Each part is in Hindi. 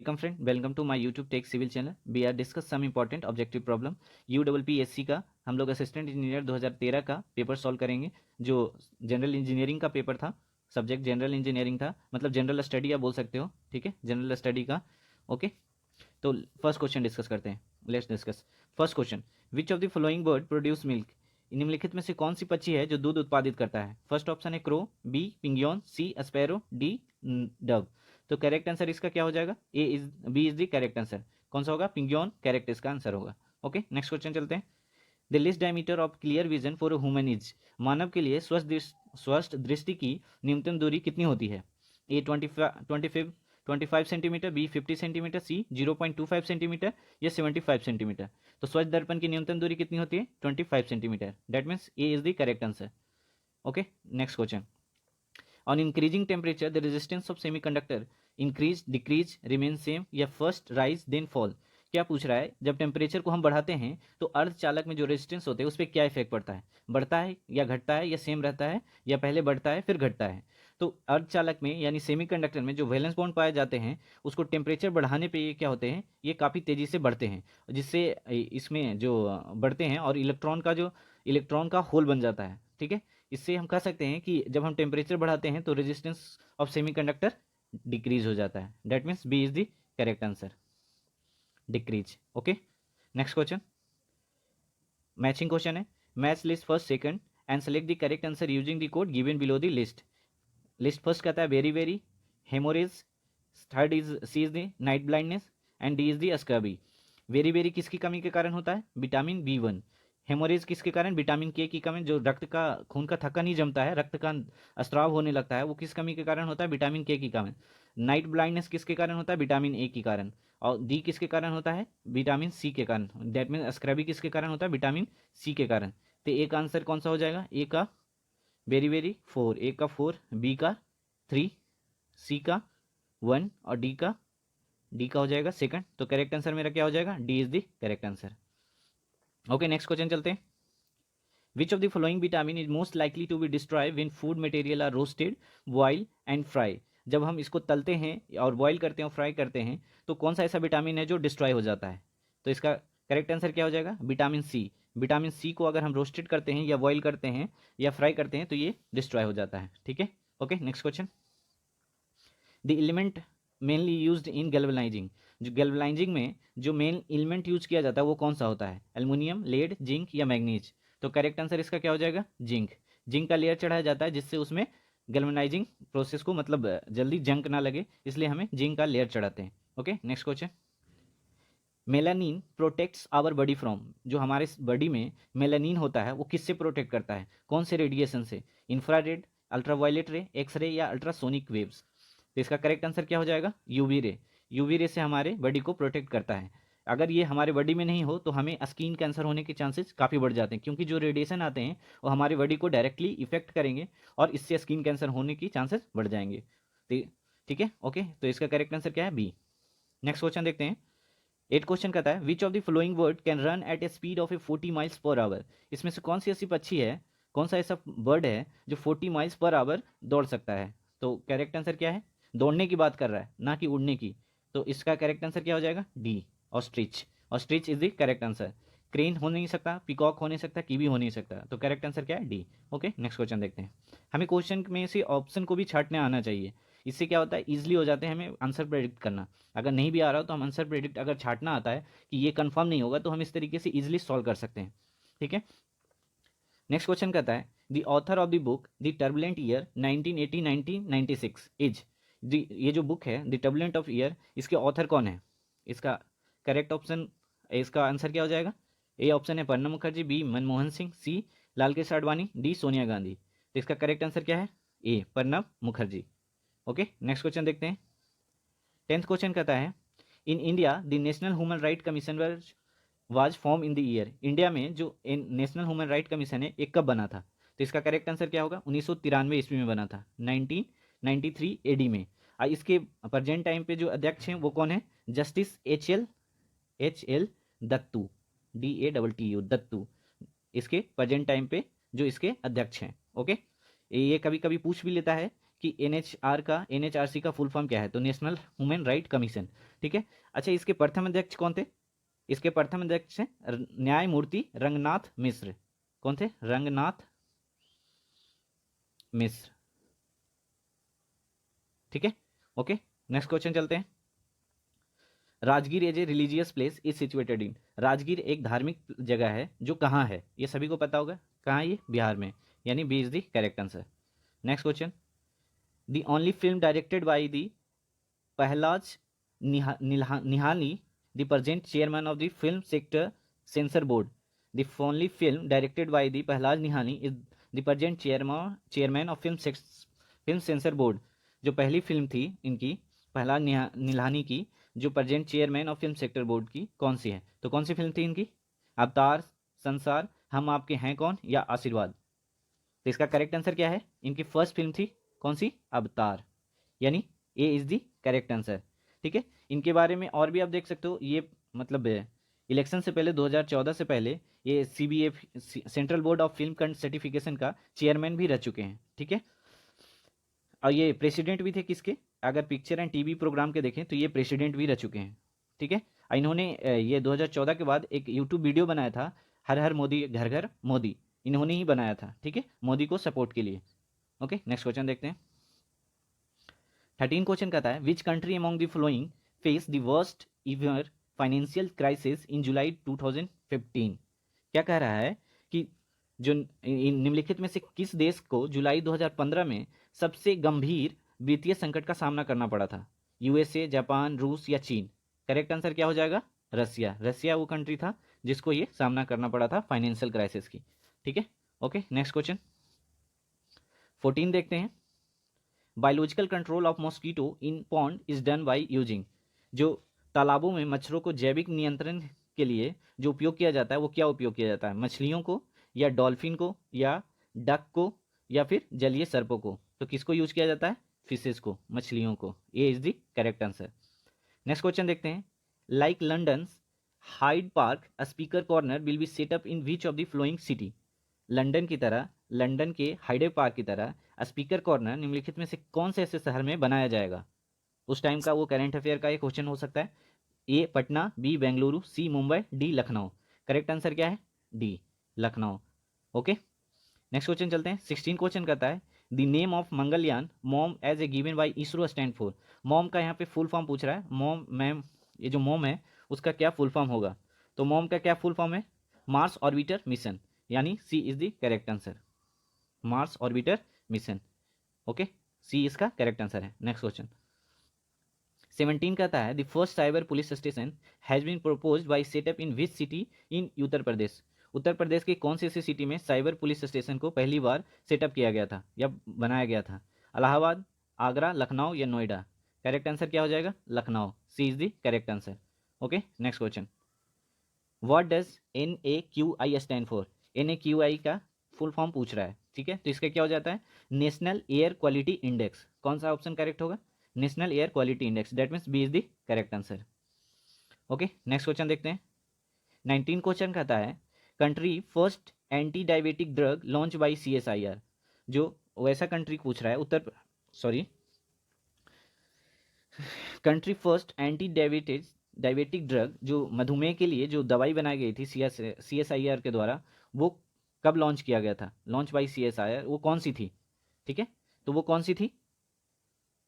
Welcome friend, welcome to my YouTube tech civil channel. We are discuss some important objective problem. UWPSC का हम लोग असिस्टेंट इंजीनियर 2013 का पेपर सॉल्व करेंगे, जो जनरल इंजीनियरिंग का पेपर था। सब्जेक्ट जनरल इंजीनियरिंग था, मतलब जनरल स्टडी आप बोल सकते हो। ठीक है, जनरल स्टडी का। ओके, तो फर्स्ट क्वेश्चन डिस्कस करते हैं। Let's discuss first question. Which of the following bird produce milk? निम्नलिखित में से कौन सी पक्षी है जो दूध उत्पादित करता है? फर्स्ट ऑप्शन है crow, B pigeon, C sparrow, D dove. तो करेक्ट आंसर इसका क्या हो जाएगा? B is the correct answer. कौन सा होगा? पिंगियन करेक्ट इसका आंसर होगा। ओके, नेक्स्ट क्वेश्चन चलते हैं। The least diameter of clear vision for human is? मानव के लिए स्वस्थ दृष्टि की न्यूनतम दूरी कितनी होती है? ए 25 सेंटीमीटर, बी 50 सेंटीमीटर, सी 0.25 सेंटीमीटर, या 75 सेंटीमीटर। तो स्वच्छ दर्पण की न्यूनतम दूरी कितनी होती है? 25 centimetre. That means A is the correct answer. Okay, next question. On increasing temperature the resistance of semiconductor increase, decrease, remain same, या फर्स्ट राइज देन फॉल? क्या पूछ रहा है? जब टेम्परेचर को हम बढ़ाते हैं तो अर्धचालक में जो रेजिस्टेंस होते हैं उस पर क्या इफेक्ट पड़ता है? बढ़ता है या घटता है या सेम रहता है या पहले बढ़ता है फिर घटता है? तो अर्धचालक में यानी सेमीकंडक्टर में जो वैलेंस बॉन्ड पाए जाते हैं उसको टेम्परेचर बढ़ाने पे ये क्या होते हैं? ये काफ़ी तेज़ी से बढ़ते हैं, जिससे इसमें जो बढ़ते हैं और इलेक्ट्रॉन का होल बन जाता है। ठीक है, इससे हम कह सकते हैं कि जब हम टेम्परेचर बढ़ाते हैं तो रेजिस्टेंस ऑफ सेमीकंडक्टर डिक्रीज हो जाता है। That means B is the correct answer, decrease. Okay, next question matching question है। Match list first second and select the correct answer using the code given below the list. List first कहता है वेरी वेरी, haemorrhage, third is C is the night blindness, and D is the scurvy. वेरी वेरी किसकी कमी के कारण होता है? Vitamin B 1। हेमोरेज किसके कारण? विटामिन के की कमी, जो रक्त का खून का थक्का नहीं जमता है, रक्त का स्त्राव होने लगता है, वो किस कमी के कारण होता है? विटामिन के की कारण। नाइट ब्लाइंडनेस किसके कारण होता है? विटामिन ए के कारण। और डी किसके कारण होता है? विटामिन सी के कारण। दैट मीन स्क्रबी किसके कारण होता है? विटामिन सी के कारण। तो ए का आंसर कौन सा हो जाएगा? ए का वेरी वेरी 4, ए का 4, बी का 3, सी का 1 और डी का हो जाएगा सेकंड। तो करेक्ट आंसर मेरा क्या हो जाएगा? D is the correct answer. Okay, next question चलते हैं। Which of the following vitamin is most likely to be destroy when food material are roasted, boil and fry? जब हम इसको तलते हैं और बॉयल करते हैं और फ्राई करते हैं तो कौन सा ऐसा विटामिन है जो डिस्ट्रॉय हो जाता है? तो इसका करेक्ट आंसर क्या हो जाएगा? Vitamin C. विटामिन सी को अगर हम रोस्टेड करते हैं या बॉयल करते हैं या फ्राई करते हैं तो ये डिस्ट्रॉय हो जाता है। ठीक है, okay, next question. The element mainly used in galvanising? जो गैल्वेनाइजिंग में जो मेन एलिमेंट यूज किया जाता है वो कौन सा होता है? एल्युमिनियम, लेड, जिंक, या मैग्नीज? तो करेक्ट आंसर इसका क्या हो जाएगा? जिंक। जिंक का लेयर चढ़ाया जाता है जिससे उसमें गैल्वेनाइजिंग प्रोसेस को मतलब जल्दी जंक ना लगे, इसलिए हमें जिंक का लेयर चढ़ाते हैं। Okay, next question. Melanin protects our body from? जो हमारे बॉडी में मेलानिन होता है वो किससे प्रोटेक्ट करता है? कौन से रेडिएशन से? इंफ्रारेड, अल्ट्रावायलेट रे, एक्सरे, या अल्ट्रासोनिक वेव्स? तो इसका करेक्ट आंसर क्या हो जाएगा? UV ray. यूवी रे से हमारे बॉडी को प्रोटेक्ट करता है। अगर ये हमारे बॉडी में नहीं हो तो हमें स्किन कैंसर होने के चांसेस काफ़ी बढ़ जाते हैं, क्योंकि जो रेडिएशन आते हैं वो हमारी बॉडी को डायरेक्टली इफेक्ट करेंगे और इससे स्किन कैंसर होने की चांसेस बढ़ जाएंगे। ठीक है, ओके, तो इसका करेक्ट आंसर क्या है? बी। नेक्स्ट क्वेश्चन देखते हैं। 8 क्वेश्चन कहता है which of the flowing word can run at A speed of A 40 miles per hour? इसमें से कौन सी ऐसी पक्षी है, कौन सा ऐसा बर्ड है जो 40 माइल्स पर आवर दौड़ सकता है? तो करेक्ट आंसर क्या है? दौड़ने की बात कर रहा है, ना कि उड़ने की। तो इसका करेक्ट आंसर क्या हो जाएगा? D, ostrich. Ostrich is the correct answer. Crane हो नहीं सकता, पिकॉक हो नहीं सकता, कीवी हो नहीं सकता। तो करेक्ट आंसर क्या है? डी। ओके, नेक्स्ट क्वेश्चन देखते हैं। हमें क्वेश्चन में से ऑप्शन को भी छांटने आना चाहिए। इससे क्या होता है? ईजिली हो जाते हैं हमें आंसर प्रेडिक्ट करना। अगर नहीं भी आ रहा हो तो हम आंसर प्रेडिक्ट अगर छांटना आता है कि ये कंफर्म नहीं होगा तो हम इस तरीके से इजीली सॉल्व कर सकते हैं। ठीक है, नेक्स्ट क्वेश्चन कहता है the author of the book the turbulent year 1980-1996 is? ये जो बुक है द टर्बुलेंट ऑफ ईयर, इसके ऑथर कौन है? इसका करेक्ट ऑप्शन, इसका आंसर क्या हो जाएगा? ए ऑप्शन है Pranab Mukherjee, B Manmohan Singh, C Lal Krishna Advani, D Sonia Gandhi. तो इसका करेक्ट आंसर क्या है? A Pranab Mukherjee. Okay, next question देखते हैं। 10th क्वेश्चन कहता है in India the national human right commission was form in the year? India में जो नेशनल ह्यूमन राइट कमीशन है ये कब बना था? तो इसका करेक्ट आंसर क्या होगा? 1993 ईस्वी में बना था, 1993 एडी में। इसके प्रेजेंट टाइम पे जो अध्यक्ष हैं वो कौन है? Justice H L Dattu, DATTU Dattu, इसके प्रेजेंट टाइम पे जो इसके अध्यक्ष हैं। ओके, ये कभी कभी पूछ भी लेता है कि NHRC का फुल फॉर्म क्या है, तो नेशनल ह्यूमन राइट कमीशन, ठीक है। अच्छा, इसके प्रथम अध्यक्ष कौन थे? इसके प्रथम अध्यक्ष हैं न्यायमूर्ति रंगनाथ मिश्र। कौन थे? रंगनाथ मिश्र, ठीक है। ओके, नेक्स्ट क्वेश्चन चलते हैं। Rajgir as a religious place is situated in, Rajgir एक धार्मिक जगह है जो कहाँ है, ये सभी को पता होगा। कहाँ है ये? बिहार में, यानी B is the correct answer. Next question, the only film directed by the Pahlaj Nihani, the present chairman of the film sector sensor board, the only film directed by the Pahlaj Nihani is the present chairman of film sensor board. जो पहली फिल्म थी इनकी पहलाज निहानी की, जो present chairman of film sector board की, कौन सी है? तो कौन सी फिल्म थी इनकी? अवतार, संसार, हम आपके हैं कौन, या आशीर्वाद? तो इसका करेक्ट आंसर क्या है? इनकी फर्स्ट फिल्म थी कौन सी? अवतार, यानी ए इज द करेक्ट आंसर, ठीक है। इनके बारे में और भी आप देख सकते हो, ये मतलब इलेक्शन से पहले 2014 से पहले ये CBF central board of film certification का चेयरमैन भी रह चुके हैं, ठीक है। और ये प्रेसिडेंट भी थे किसके? अगर पिक्चर एंड टीवी प्रोग्राम के देखें तो ये प्रेसिडेंट भी रह चुके हैं, ठीक है। इन्होंने ये 2014 के बाद एक यूट्यूब वीडियो बनाया था, हर हर मोदी घर घर मोदी, इन्होंने ही बनाया था, ठीक है, मोदी को सपोर्ट के लिए। ओके, नेक्स्ट क्वेश्चन देखते हैं। 13 क्वेश्चन कहता है which country among the following face the worst ever financial crisis in July 2015। क्या कह रहा है कि जो निम्नलिखित में से किस देश को जुलाई 2015 में सबसे गंभीर वित्तीय संकट का सामना करना पड़ा था? USA, जापान, रूस या चीन? करेक्ट आंसर क्या हो जाएगा? रसिया। रसिया वो कंट्री था जिसको ये सामना करना पड़ा था फाइनेंशियल क्राइसिस की, ठीक है। ओके, नेक्स्ट क्वेश्चन 14 देखते हैं। Biological control of mosquito in pond is done by using, जो तालाबों में मच्छरों को जैविक नियंत्रण के लिए जो उपयोग किया जाता है वो क्या उपयोग किया जाता है? मछलियों को, या डॉल्फिन को, या डक को, या फिर जलीय सर्पों को? तो किसको यूज किया जाता है? फिशेस को, मछलियों को। A is the correct answer. Next question देखते हैं। Like London Hyde Park a speaker corner will be set up in which of the flowing city, London की तरह, लंदन के हाइडे पार्क की तरह स्पीकर कॉर्नर निम्नलिखित में से कौन से ऐसे शहर में बनाया जाएगा? उस टाइम का वो करंट अफेयर का एक क्वेश्चन हो सकता है। A Patna, B Bengaluru, C Mumbai, D Lucknow. Correct answer क्या है? D Lucknow. Okay, next question चलते हैं। 16 क्वेश्चन कहता है the name of Mangalyaan MOM as a given by ISRO stand for, MOM का यहाँ पे फुल फॉर्म पूछ रहा है। मॉम, मैम, ये जो मॉम है उसका क्या फुल फॉर्म होगा? तो मॉम का क्या फुल फॉर्म है? मार्स ऑर्बिटर मिशन, यानी C is the correct answer, Mars Orbiter Mission. Okay, C इसका करेक्ट आंसर है। नेक्स्ट क्वेश्चन 17 कहता है the first cyber police station has been proposed by setup in which city in Uttar Pradesh, Uttar Pradesh के कौन सी ऐसी सिटी में साइबर पुलिस स्टेशन को पहली बार सेटअप किया गया था या बनाया गया था? इलाहाबाद, आगरा, लखनऊ या नोएडा? करेक्ट आंसर क्या हो जाएगा? Lucknow, C is the correct answer. Okay, next question what does NAQI stand for, NAQI का फुल फॉर्म पूछ रहा है, ठीक है। तो इसका क्या हो जाता है? National air quality index. कौन सा ऑप्शन करेक्ट होगा? National air quality index, that means B is the correct answer. Okay, next question देखते हैं। 19 क्वेश्चन कहता है country first anti diabetic drug launch by CSIR, जो वैसा कंट्री पूछ रहा है country first anti diabetic drug, जो मधुमेह के लिए जो दवाई बनाई गई थी CSIR के द्वारा, वो कब लॉन्च किया गया था? लॉन्च बाय CSIR, वो कौन सी थी? ठीक है, तो वो कौन सी थी?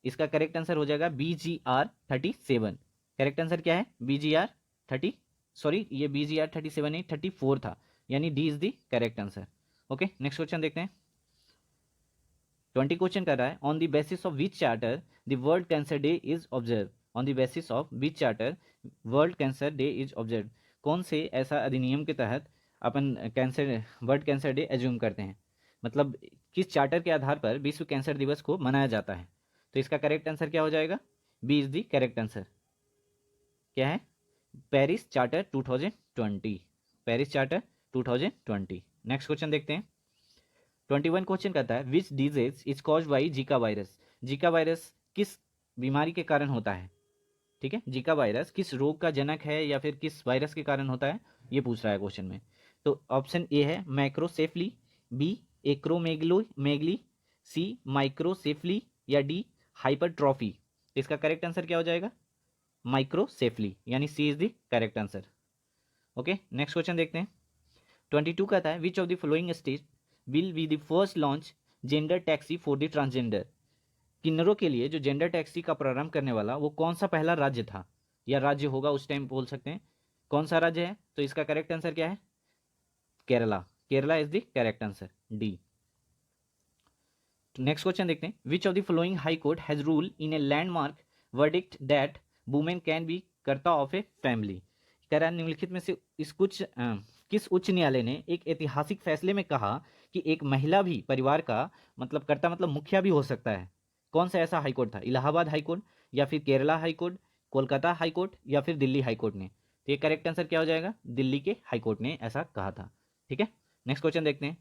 इसका करेक्ट आंसर हो जाएगा BGR-37। करेक्ट आंसर क्या है? BGR-30, सॉरी ये BGR-37 नहीं, 34 था, यानी D is the correct answer. Okay, next question देखते हैं। 20 क्वेश्चन कर रहा है on the basis of which charter the world cancer day is observe, on the basis of which charter world cancer day is observe, कौन से ऐसा अधिनियम के तहत अपन वर्ल्ड कैंसर डे एज्यूम करते हैं, मतलब किस चार्टर के आधार पर विश्व कैंसर दिवस को मनाया जाता है? तो इसका करेक्ट आंसर क्या हो जाएगा? B is the correct answer. क्या है? Paris charter 2020, Paris charter 2020। Next question देखते हैं। 21 क्वेश्चन कहता है which disease is caused by Zika virus, Zika virus किस बीमारी के कारण होता है? ठीक है, जीका वायरस किस रोग का जनक है या फिर किस वायरस के कारण होता है, ये पूछ रहा है क्वेश्चन में। तो ऑप्शन ए है macrocephaly, B acromegaly, C microcephaly, या डी हाइपरट्रॉफी? इसका करेक्ट आंसर क्या हो जाएगा? माइक्रोसेफली, यानी C is the correct answer. Okay, next question देखते हैं। 22 कहता है which of the following state will be the first launch gender taxi for the transgender? किन्नरों के लिए जो जेंडर टैक्सी का प्रारंभ करने वाला वो कौन सा पहला राज्य था, या राज्य होगा उस टाइम बोल सकते हैं। कौन सा राज्य है? तो इसका करेक्ट आंसर क्या है? Kerala. Kerala is the correct answer, D. Next question देखते हैं। Which of the following high court has rule in a landmark verdict that women can be कर्ता ऑफ ए फैमिली? कह रहा है निम्नलिखित में से किस उच्च न्यायालय ने एक ऐतिहासिक फैसले में कहा कि एक महिला भी परिवार का मतलब कर्ता मतलब मुखिया भी हो सकता है? कौन सा ऐसा हाईकोर्ट था? इलाहाबाद हाईकोर्ट, या फिर केरला हाईकोर्ट, कोलकाता हाईकोर्ट, या फिर दिल्ली हाईकोर्ट ने? तो ये करेक्ट आंसर क्या हो जाएगा? दिल्ली के हाईकोर्ट ने ऐसा कहा था। ठीक है, नेक्स्ट क्वेश्चन देखते हैं।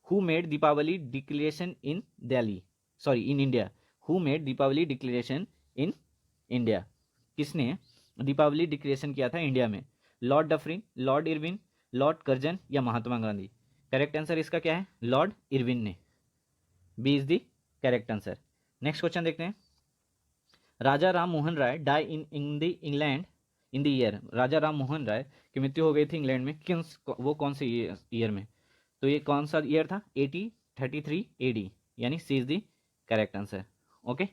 Who made Deepavali declaration in Delhi, sorry in India? Who made Deepavali declaration in India? किसने दीपावली डिक्लेरेशन किया था इंडिया में? Lord Dufferin, Lord Irwin, Lord Curzon, या महात्मा गांधी? करेक्ट आंसर इसका क्या है? लॉर्ड इरविन ने। B is the correct answer. Next question देखते हैं। Raja Ram Mohan Roy die in the England in the year? Raja Ram Mohan Roy की मृत्यु हो गई थी इंग्लैंड में वो कौन से ईयर में? तो ये कौन सा ईयर था? 8033 AD, यानी C is the correct answer. Okay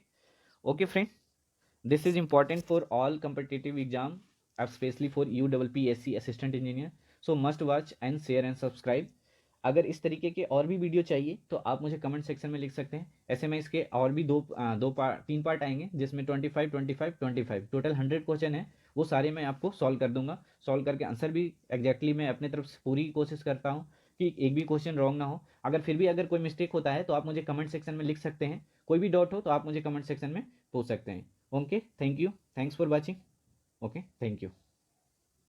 okay friend, this is important for all competitive exam, especially for UPPSC assistant engineer. So must watch and share and subscribe. अगर इस तरीके के और भी वीडियो चाहिए तो आप मुझे कमेंट सेक्शन में लिख सकते हैं। ऐसे में इसके और भी तीन पार्ट आएंगे, जिसमें 25 25 25 टोटल 100 क्वेश्चन है। वो सारे मैं आपको सॉल्व कर दूंगा। सॉल्व करके आंसर भी एग्जैक्टली मैं अपने तरफ से पूरी कोशिश करता हूँ कि एक भी क्वेश्चन रॉन्ग ना हो। अगर फिर भी अगर कोई मिस्टेक होता है तो आप मुझे कमेंट सेक्शन में लिख सकते हैं। कोई भी डाउट हो तो आप मुझे कमेंट सेक्शन में पूछ सकते हैं। Okay, thank you, thanks for watching. Okay, thank you.